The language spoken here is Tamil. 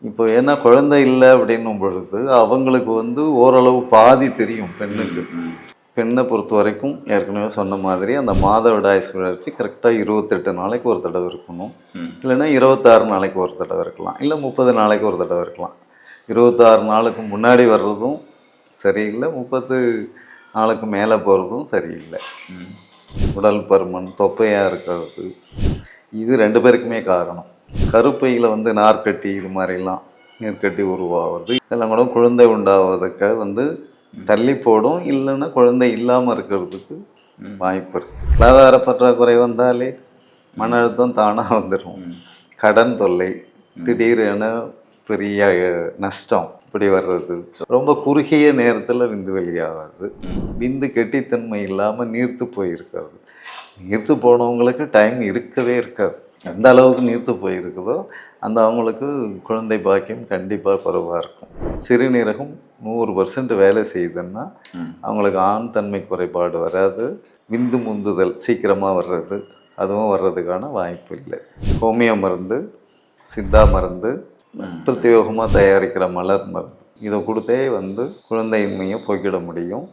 இப்போ ஏன்னா குழந்தை இல்லை அப்படின்னும் பொழுது அவங்களுக்கு வந்து ஓரளவு பாதி தெரியும் பெண்ணுக்கு. பெண்ணை பொறுத்த வரைக்கும் ஏற்கனவே சொன்ன மாதிரி அந்த மாதவிடாய் சுழற்சி கரெக்டாக 28 நாளைக்கு ஒரு தடவை இருக்கணும். இல்லைன்னா 26 நாளைக்கு ஒரு தடவை இருக்கலாம், இல்லை 30 நாளைக்கு ஒரு தடவை இருக்கலாம். 26 நாளுக்கு முன்னாடி வர்றதும் சரியில்லை, 30 நாளுக்கு மேலே போகிறதும் சரியில்லை. உடல் பருமன், தொப்பையாக இருக்கிறது, இது 2 பேருக்குமே காரணம். கருப்பையில் வந்து நார்க்கட்டி, இது மாதிரிலாம் நீர்க்கட்டி உருவாகுது. இதெல்லாம் கூட குழந்தை உண்டாவதுக்கு வந்து தள்ளி போடும், இல்லைன்னா குழந்தை இல்லாமல் இருக்கிறதுக்கு வாய்ப்பு இருக்குது. பொருளாதார பற்றாக்குறை வந்தாலே மன அழுத்தம் தானாக வந்துடும். கடன் தொல்லை, திடீரென பெரிய நஷ்டம் இப்படி வர்றது, ரொம்ப குறுகிய நேரத்தில் விந்து வெளியாகிறது, விந்து கெட்டித்தன்மை இல்லாமல் நீர்த்து போயிருக்கிறது. நீர்த்து போனவங்களுக்கு டைம் இருக்கவே இருக்காது. எந்த அளவுக்கு நீர்த்து போயிருக்குதோ அந்த அவங்களுக்கு குழந்தை பாக்கியம் கண்டிப்பாக குறைவாக இருக்கும். சிறுநீரகம் 100% வேலை செய்யுதுன்னா அவங்களுக்கு ஆண் தன்மை குறைபாடு வராது. விந்து முந்துதல் சீக்கிரமாக வர்றது, அதுவும் வர்றதுக்கான வாய்ப்பு இல்லை. ஹோமியோ மருந்து, சித்தா மருந்து, பிரத்யேகமாக தயாரிக்கிற மலர் மருந்து, இதை கொடுத்தே வந்து குழந்தையின்மையை போக்கிட முடியும்.